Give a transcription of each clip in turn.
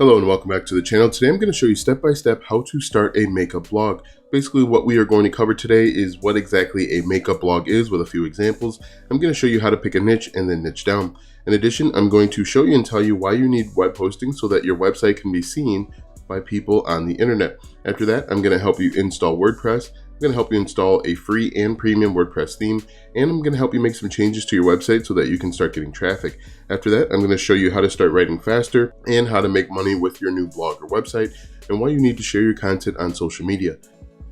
Hello and welcome back to the channel. Today I'm going to show you step by step how to start a makeup blog. Basically what we are going to cover today is what exactly a makeup blog is with a few examples. I'm going to show you how to pick a niche and then niche down. In addition, I'm going to show you and tell you why you need web hosting so that your website can be seen by people on the internet. After that, I'm going to help you install WordPress. I'm going to help you install a free and premium WordPress theme, and I'm going to help you make some changes to your website so that you can start getting traffic. After that, I'm going to show you how to start writing faster and how to make money with your new blog or website and why you need to share your content on social media.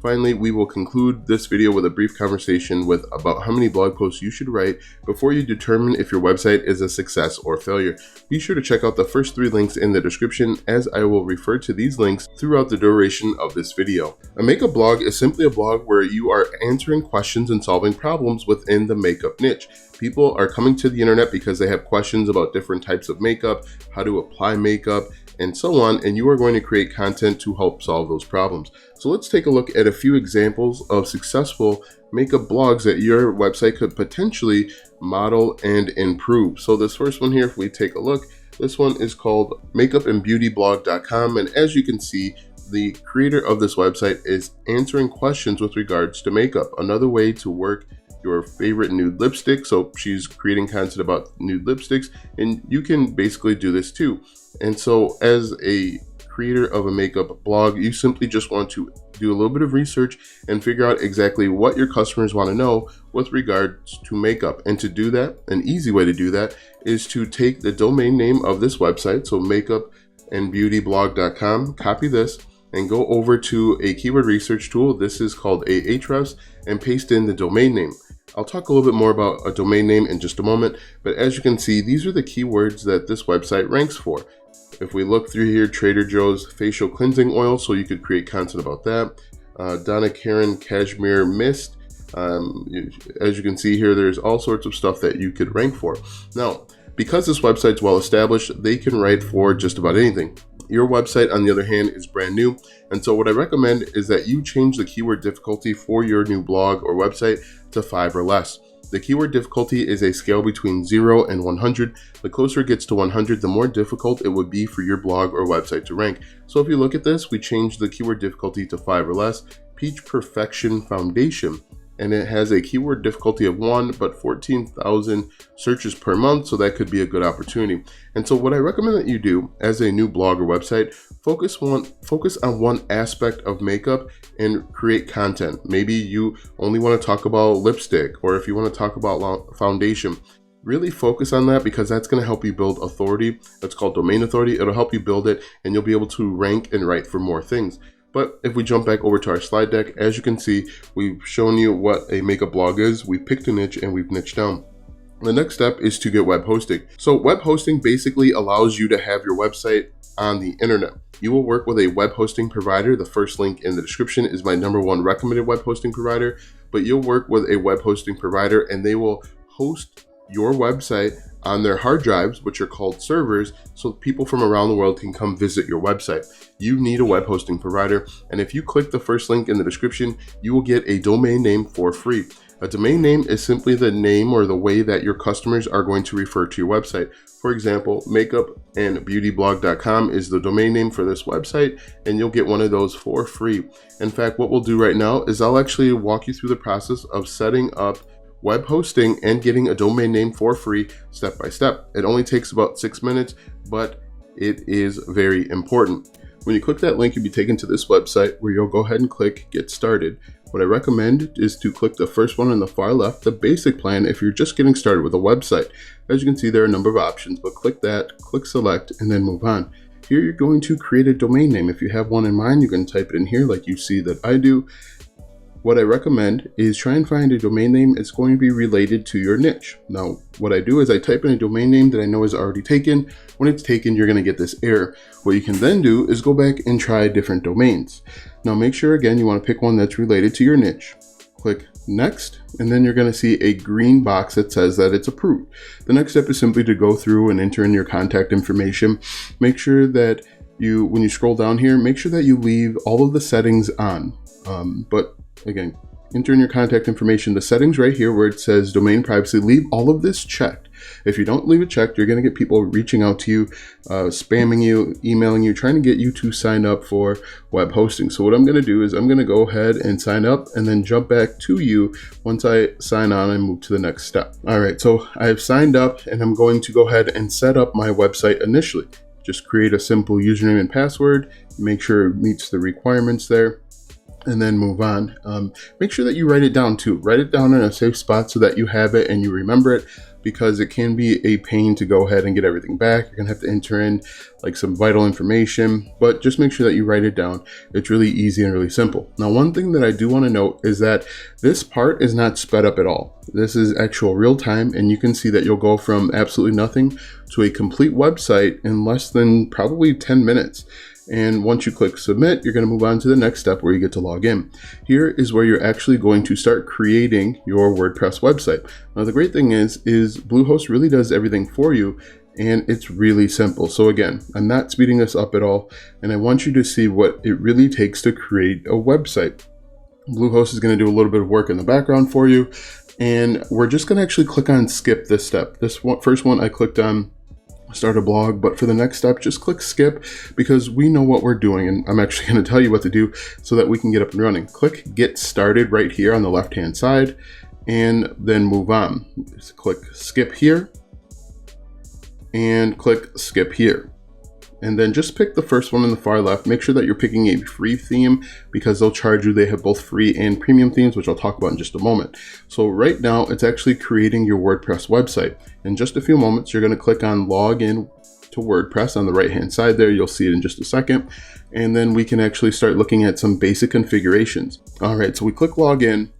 Finally, we will conclude this video with a brief conversation with about how many blog posts you should write before you determine if your website is a success or failure. Be sure to check out the first 3 links in the description, as I will refer to these links throughout the duration of this video. A makeup blog is simply a blog where you are answering questions and solving problems within the makeup niche. People are coming to the internet because they have questions about different types of makeup, how to apply makeup, and so on, and you are going to create content to help solve those problems. So let's take a look at a few examples of successful makeup blogs that your website could potentially model and improve. So this first one here, if we take a look, this one is called makeupandbeautyblog.com, and as you can see, the creator of this website is answering questions with regards to makeup. Another way to work your favorite nude lipstick. So she's creating content about nude lipsticks, and you can basically do this too. And so as a creator of a makeup blog, you simply just want to do a little bit of research and figure out exactly what your customers want to know with regards to makeup. And to do that, an easy way to do that is to take the domain name of this website, so makeupandbeautyblog.com, copy this and go over to a keyword research tool. This is called Ahrefs, and paste in the domain name. I'll talk a little bit more about a domain name in just a moment, but as you can see, these are the keywords that this website ranks for. If we look through here, Trader Joe's facial cleansing oil, so you could create content about that. Donna Karan cashmere mist. As you can see here, there's all sorts of stuff that you could rank for. Now, because this website's well established, they can write for just about anything. Your website, on the other hand, is brand new, and so what I recommend is that you change the keyword difficulty for your new blog or website to 5 or less. The keyword difficulty is a scale between 0 and 100. The closer it gets to 100, the more difficult it would be for your blog or website to rank. So if you look at this, we changed the keyword difficulty to 5 or less. Peach Perfection Foundation, and it has a keyword difficulty of 1, but 14,000 searches per month, so that could be a good opportunity. And so what I recommend that you do as a new blog or website, focus on one aspect of makeup and create content. Maybe you only want to talk about lipstick, or if you want to talk about foundation, really focus on that, because that's going to help you build authority. That's called domain authority. It'll help you build it, and you'll be able to rank and write for more things. But if we jump back over to our slide deck, as you can see, we've shown you what a makeup blog is. We picked a niche and we've niched down. The next step is to get web hosting. So web hosting basically allows you to have your website on the internet. You will work with a web hosting provider. The first link in the description is my #1 recommended web hosting provider, but you'll work with a web hosting provider and they will host your website on their hard drives, which are called servers, so people from around the world can come visit your website. You need a web hosting provider, and if you click the first link in the description, you will get a domain name for free. A domain name is simply the name or the way that your customers are going to refer to your website. For example, makeupandbeautyblog.com is the domain name for this website, and you'll get one of those for free. In fact, what we'll do right now is I'll actually walk you through the process of setting up web hosting and getting a domain name for free step by step. It only takes about 6 minutes, but it is very important. When you click that link, you'll be taken to this website where you'll go ahead and click Get Started. What I recommend is to click the first one on the far left, the basic plan, if you're just getting started with a website. As you can see, there are a number of options, but click that, click Select, and then move on. Here you're going to create a domain name. If you have one in mind, you can type it in here like you see that I do. What I recommend is try and find a domain name that's going to be related to your niche. Now, what I do is I type in a domain name that I know is already taken. When it's taken, you're going to get this error. What you can then do is go back and try different domains. Now, make sure, again, you want to pick one that's related to your niche. Click Next, and then you're going to see a green box that says that it's approved. The next step is simply to go through and enter in your contact information. Make sure that when you scroll down here, make sure that you leave all of the settings on. But again, enter in your contact information, the settings right here where it says domain privacy, leave all of this checked. If you don't leave it checked, you're going to get people reaching out to you, spamming you, emailing you, trying to get you to sign up for web hosting. So what I'm going to do is I'm going to go ahead and sign up and then jump back to you once I sign on and move to the next step. All right, so I've signed up and I'm going to go ahead and set up my website initially. Just create a simple username and password, make sure it meets the requirements there, and then move on. Make sure that you write it down too. Write it down in a safe spot so that you have it and you remember it, because it can be a pain to go ahead and get everything back. You're gonna have to enter in like some vital information, but just make sure that you write it down. It's really easy and really simple. Now, one thing that I do want to note is that this part is not sped up at all. This is actual real time, and you can see that you'll go from absolutely nothing to a complete website in less than probably 10 minutes. And once you click submit, you're going to move on to the next step where you get to log in. Here is where you're actually going to start creating your WordPress website. Now, the great thing is Bluehost really does everything for you, and it's really simple. So again, I'm not speeding this up at all, and I want you to see what it really takes to create a website. Bluehost is going to do a little bit of work in the background for you, and we're just going to actually click on skip this step. This one, first one I clicked on start a blog, but for the next step, just click skip, because we know what we're doing, and I'm actually going to tell you what to do so that we can get up and running. Click get started right here on the left hand side, and then move on. Just click skip here and click skip here, and then just pick the first one in the far left. Make sure that you're picking a free theme, because they'll charge you. They have both free and premium themes, which I'll talk about in just a moment. So right now it's actually creating your WordPress website. In just a few moments, you're going to click on log in to WordPress on the right hand side there. You'll see it in just a second, and then we can actually start looking at some basic configurations. All right, so we click log in,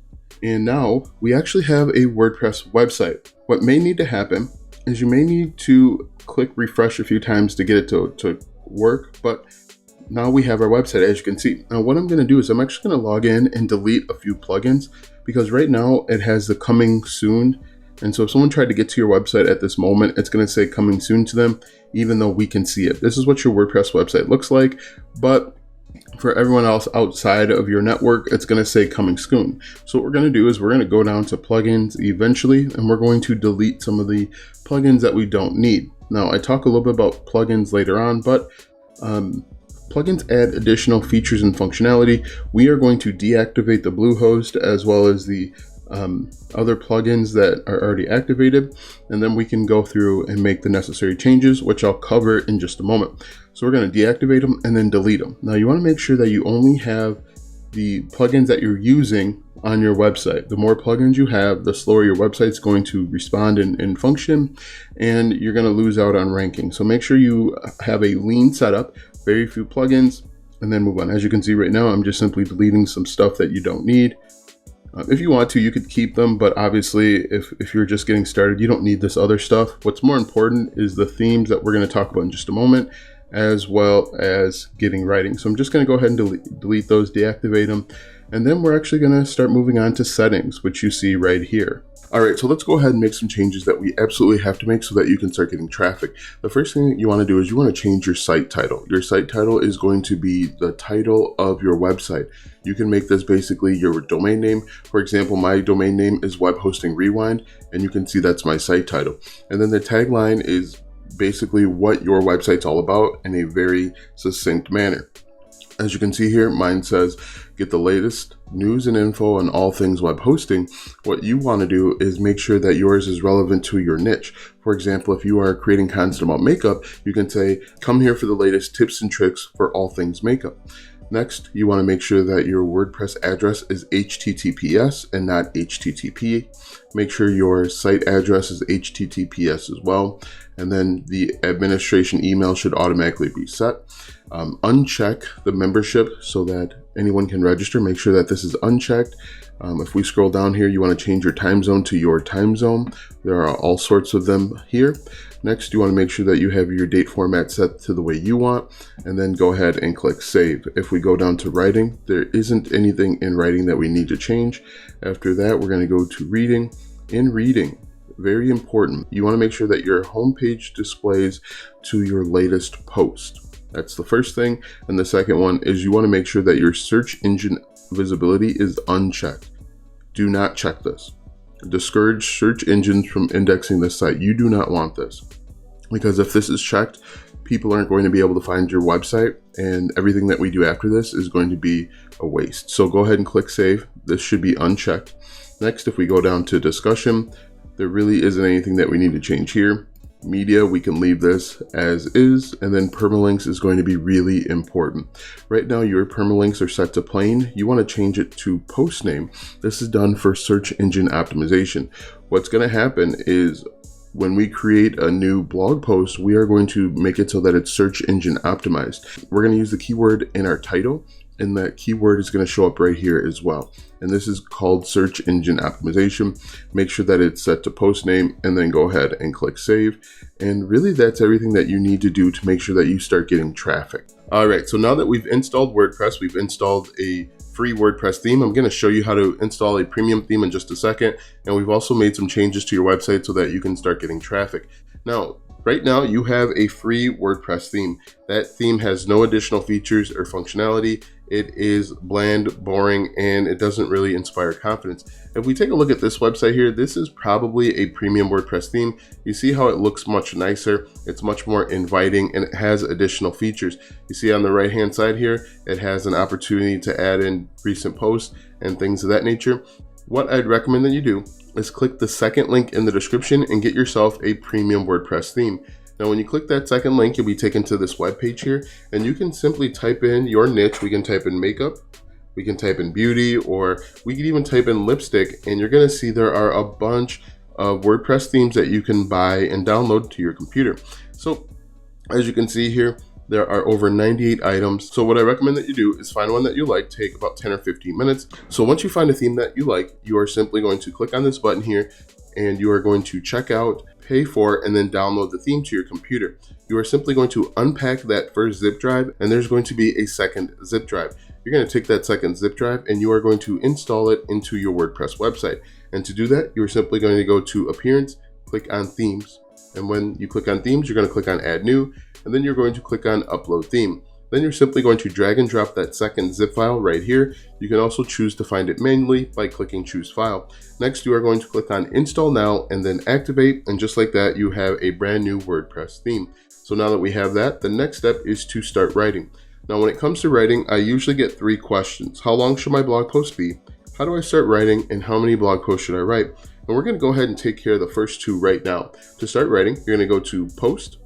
and now we actually have a WordPress website. What may need to happen is you may need to click refresh a few times to get it to work, but now we have our website, as you can see. Now what I'm going to do is I'm actually going to log in and delete a few plugins, because right now it has the coming soon. And so if someone tried to get to your website at this moment, it's going to say coming soon to them, even though we can see it. This is what your WordPress website looks like, but for everyone else outside of your network, it's going to say coming soon. So what we're going to do is we're going to go down to plugins eventually, and we're going to delete some of the plugins that we don't need. Now, I talk a little bit about plugins later on, but plugins add additional features and functionality. We are going to deactivate the Bluehost as well as the other plugins that are already activated, and then we can go through and make the necessary changes, which I'll cover in just a moment. So we're going to deactivate them and then delete them. Now you want to make sure that you only have the plugins that you're using on your website. The more plugins you have, the slower your website's going to respond and function, and you're going to lose out on ranking. So make sure you have a lean setup, very few plugins, and then move on. As you can see right now, I'm just simply deleting some stuff that you don't need. If you want to, you could keep them, but obviously if you're just getting started, you don't need this other stuff. What's more important is the themes that we're going to talk about in just a moment, as well as getting writing. So I'm just going to go ahead and delete those, deactivate them, and then we're actually going to start moving on to settings, which you see right here. All right, so let's go ahead and make some changes that we absolutely have to make so that you can start getting traffic. The first thing that you want to do is you want to change your site title. Your site title is going to be the title of your website. You can make this basically your domain name. For example, my domain name is Web Hosting Rewind, and you can see that's my site title. And then the tagline is basically what your website's all about in a very succinct manner. As you can see here, mine says, get the latest news and info on all things web hosting. What you want to do is make sure that yours is relevant to your niche. For example, if you are creating content about makeup, you can say, come here for the latest tips and tricks for all things makeup. Next, you want to make sure that your WordPress address is HTTPS and not HTTP. Make sure your site address is HTTPS as well. And then the administration email should automatically be set. Uncheck the membership so that anyone can register. Make sure that this is unchecked. If we scroll down here, you want to change your time zone to your time zone. There are all sorts of them here. Next, you want to make sure that you have your date format set to the way you want, and then go ahead and click save. If we go down to writing, there isn't anything in writing that we need to change. After that, we're going to go to reading. In reading, very important, you want to make sure that your homepage displays to your latest post. That's the first thing. And the second one is you want to make sure that your search engine visibility is unchecked. do not check this. Discourage search engines from indexing this site. You do not want this, because if this is checked, people aren't going to be able to find your website, and everything that we do after this is going to be a waste. So go ahead and click save. This should be unchecked. Next, if we go down to discussion, there really isn't anything that we need to change here. Media, we can leave this as is, and then permalinks is going to be really important. Right now your permalinks are set to plain. You want to change it to post name. This is done for search engine optimization. What's going to happen is when we create a new blog post, we are going to make it so that it's search engine optimized. We're going to use the keyword in our title, and that keyword is going to show up right here as well. And this is called search engine optimization. Make sure that it's set to post name, and then go ahead and click save. And really that's everything that you need to do to make sure that you start getting traffic. All right, so now that we've installed WordPress, we've installed a free WordPress theme. I'm going to show you how to install a premium theme in just a second. And we've also made some changes to your website so that you can start getting traffic. Now, right now you have a free WordPress theme. That theme has no additional features or functionality. It is bland, boring, and it doesn't really inspire confidence. If we take a look at this website here, this is probably a premium WordPress theme. You see how it looks much nicer. It's much more inviting, and it has additional features. You see on the right hand side here, it has an opportunity to add in recent posts and things of that nature. What I'd recommend that you do is click the second link in the description and get yourself a premium WordPress theme. Now, when you click that second link, you'll be taken to this web page here, and you can simply type in your niche. We can type in makeup, we can type in beauty, or we can even type in lipstick, and you're gonna see there are a bunch of WordPress themes that you can buy and download to your computer. So as you can see here, there are over 98 items. So what I recommend that you do is find one that you like, take about 10 or 15 minutes. So once you find a theme that you like, you are simply going to click on this button here, and you are going to check out, pay for, and then download the theme to your computer. You are simply going to unpack that first zip drive, and there's going to be a second zip drive. You're going to take that second zip drive and you are going to install it into your WordPress website. And to do that, you're simply going to go to Appearance, click on Themes. And when you click on Themes, you're going to click on Add New, and then you're going to click on Upload Theme. Then you're simply going to drag and drop that second zip file right here. You can also choose to find it manually by clicking Choose File. Next, you are going to click on Install Now and then Activate, and just like that, you have a brand new WordPress theme. So now that we have that, the next step is to start writing. Now, when it comes to writing, I usually get 3 questions. How long should my blog post be? How do I start writing? And how many blog posts should I write? And we're going to go ahead and take care of the first 2 right now. To start writing, you're going to go to Post,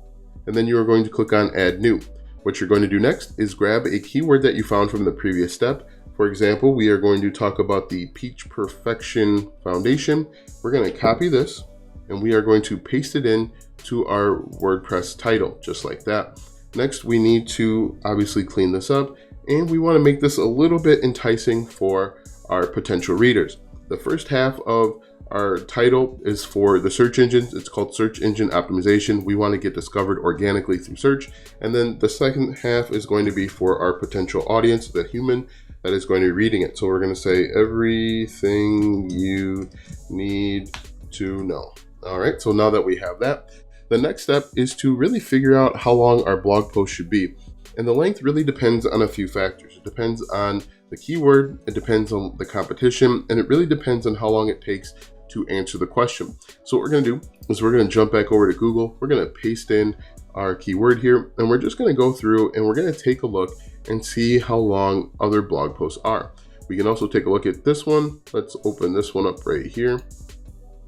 and then you are going to click on Add New. What you're going to do next is grab a keyword that you found from the previous step. For example, we are going to talk about the Peach Perfection Foundation. We're going to copy this and we are going to paste it in to our WordPress title, just like that. Next, we need to obviously clean this up, and we want to make this a little bit enticing for our potential readers. The first half of our title is for the search engines. It's called Search Engine Optimization. We want to get discovered organically through search. And then the second half is going to be for our potential audience, the human that is going to be reading it. So we're going to say everything you need to know. All right, so now that we have that, the next step is to really figure out how long our blog post should be. And the length really depends on a few factors. It depends on the keyword, it depends on the competition, and it really depends on how long it takes to answer the question. So what we're going to do is we're going to jump back over to Google. We're going to paste in our keyword here, and we're just going to go through and we're going to take a look and see how long other blog posts are. We can also take a look at this one. Let's open this one up right here,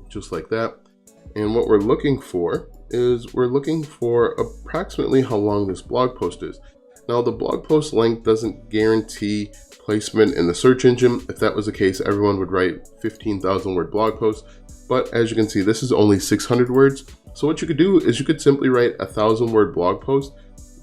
just like that. And what we're looking for is we're looking for approximately how long this blog post is. Now, the blog post length doesn't guarantee placement in the search engine. If that was the case, everyone would write 15,000 word blog posts. But as you can see, this is only 600 words. So what you could do is you could simply write 1,000 word blog post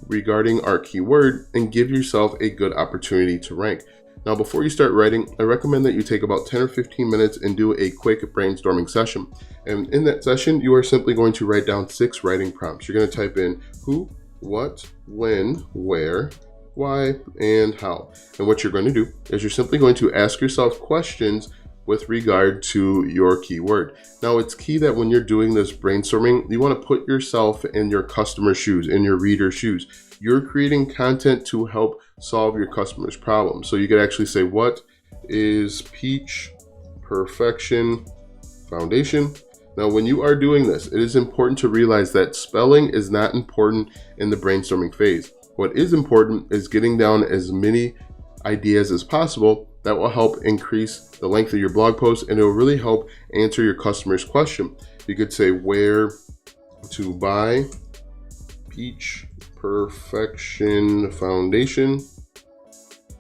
regarding our keyword and give yourself a good opportunity to rank. Now, before you start writing, I recommend that you take about 10 or 15 minutes and do a quick brainstorming session. And in that session, you are simply going to write down 6 writing prompts. You're going to type in who, what, when, where, why, and how. And what you're going to do is you're simply going to ask yourself questions with regard to your keyword. Now, it's key that when you're doing this brainstorming, you want to put yourself in your customer's shoes, in your reader's shoes. You're creating content to help solve your customer's problem. So you could actually say, what is Peach Perfection Foundation. Now, when you are doing this, it is important to realize that spelling is not important in the brainstorming phase. What is important is getting down as many ideas as possible that will help increase the length of your blog post, and it will really help answer your customer's question. You could say where to buy Peach Perfection Foundation,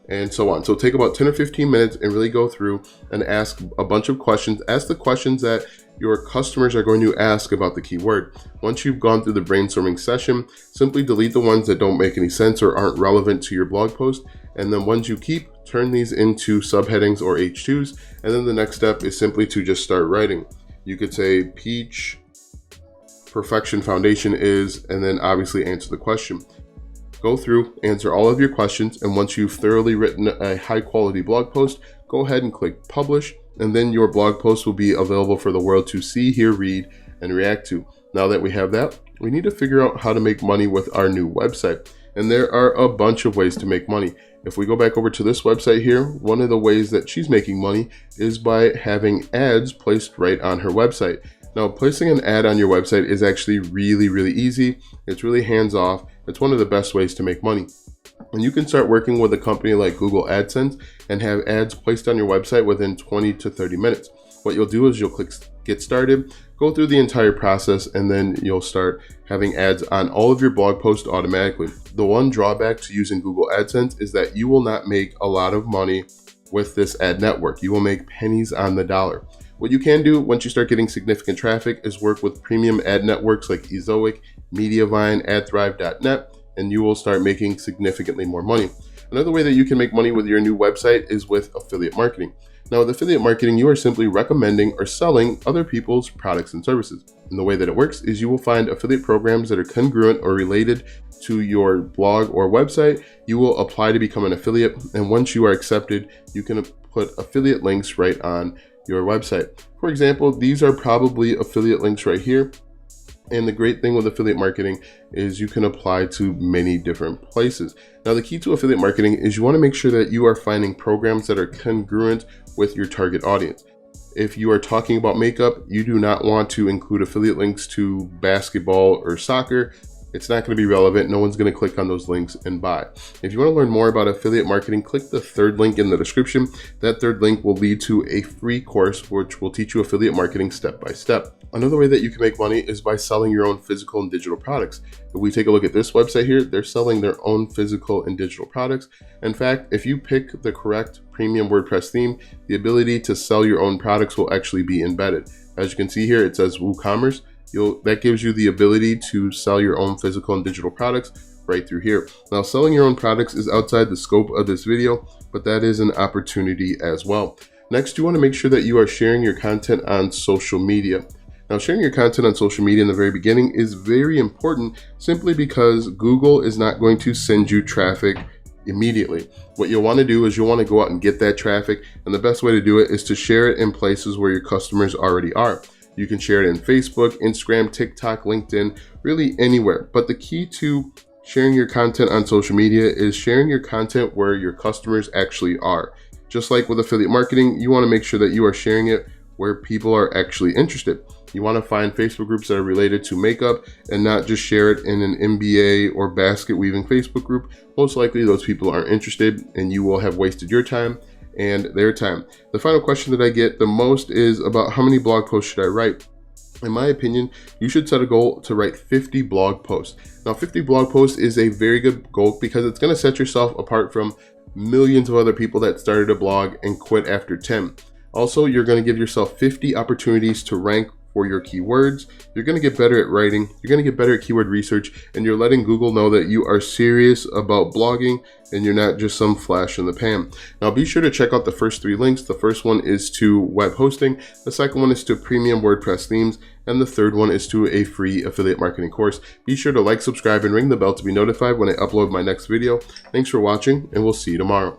and so on. So take about 10 or 15 minutes and really go through and ask a bunch of questions. Ask the questions that your customers are going to ask about the keyword. Once you've gone through the brainstorming session, simply delete the ones that don't make any sense or aren't relevant to your blog post. And then ones you keep, turn these into subheadings or H2s. And then the next step is simply to just start writing. You could say Peach Perfection Foundation is, and then obviously answer the question. Go through, answer all of your questions, and once you've thoroughly written a high quality blog post, go ahead and click publish, and then your blog post will be available for the world to see, hear, read, and react to. Now that we have that, we need to figure out how to make money with our new website. And there are a bunch of ways to make money. If we go back over to this website here, one of the ways that she's making money is by having ads placed right on her website. Now, placing an ad on your website is actually really easy. It's really hands-off. It's one of the best ways to make money. And you can start working with a company like Google AdSense and have ads placed on your website within 20 to 30 minutes. What you'll do is you'll click get started, go through the entire process, and then you'll start having ads on all of your blog posts automatically. The one drawback to using Google AdSense is that you will not make a lot of money with this ad network. You will make pennies on the dollar. What you can do once you start getting significant traffic is work with premium ad networks like Ezoic, Mediavine, AdThrive.net, and you will start making significantly more money. Another way that you can make money with your new website is with affiliate marketing. Now, with affiliate marketing, you are simply recommending or selling other people's products and services. And the way that it works is you will find affiliate programs that are congruent or related to your blog or website. You will apply to become an affiliate, and once you are accepted, you can put affiliate links right on your website. For example, these are probably affiliate links right here. And the great thing with affiliate marketing is you can apply to many different places. Now, the key to affiliate marketing is you want to make sure that you are finding programs that are congruent with your target audience. If you are talking about makeup, you do not want to include affiliate links to basketball or soccer. It's not going to be relevant. No one's going to click on those links and buy. If you want to learn more about affiliate marketing, click the third link in the description. That third link will lead to a free course which will teach you affiliate marketing step by step. Another way that you can make money is by selling your own physical and digital products. If we take a look at this website here, they're selling their own physical and digital products. In fact, if you pick the correct premium WordPress theme, the ability to sell your own products will actually be embedded. As you can see here, it says WooCommerce. That gives you the ability to sell your own physical and digital products right through here. Now, selling your own products is outside the scope of this video, but that is an opportunity as well. Next, you want to make sure that you are sharing your content on social media. Now, sharing your content on social media in the very beginning is very important simply because Google is not going to send you traffic immediately. What you'll want to do is you'll want to go out and get that traffic, and the best way to do it is to share it in places where your customers already are. You can share it in Facebook, Instagram, TikTok, LinkedIn, really anywhere. But the key to sharing your content on social media is sharing your content where your customers actually are. Just like with affiliate marketing, you want to make sure that you are sharing it where people are actually interested. You want to find Facebook groups that are related to makeup and not just share it in an MBA or basket weaving Facebook group. Most likely those people aren't interested and you will have wasted your time and their time. The final question that I get the most is about how many blog posts should I write? In my opinion, you should set a goal to write 50 blog posts. Now, 50 blog posts is a very good goal because it's going to set yourself apart from millions of other people that started a blog and quit after 10. Also, you're going to give yourself 50 opportunities to rank for your keywords. You're going to get better at writing, you're going to get better at keyword research, and you're letting Google know that you are serious about blogging and you're not just some flash in the pan. Now, be sure to check out the first 3 links. The first one is to web hosting, the second one is to premium WordPress themes, and the third one is to a free affiliate marketing course. Be sure to like, subscribe, and ring the bell to be notified when I upload my next video. Thanks for watching, and we'll see you tomorrow.